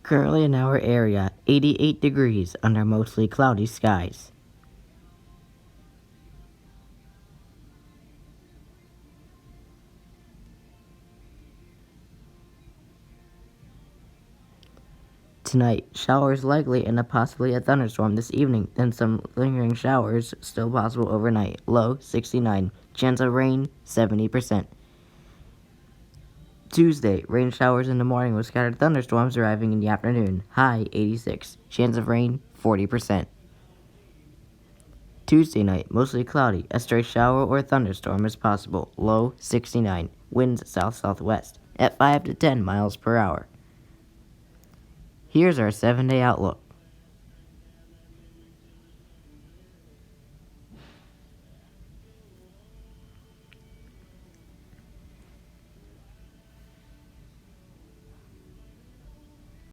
Currently in our area, 88 degrees under mostly cloudy skies. Tonight, showers likely and possibly a thunderstorm this evening, then some lingering showers still possible overnight. Low 69. Chance of rain 70%. Tuesday, rain showers in the morning with scattered thunderstorms arriving in the afternoon. High 86. Chance of rain 40%. Tuesday night, mostly cloudy. A stray shower or thunderstorm is possible. Low 69. Winds south-southwest at 5 to 10 miles per hour. Here's our 7-day outlook.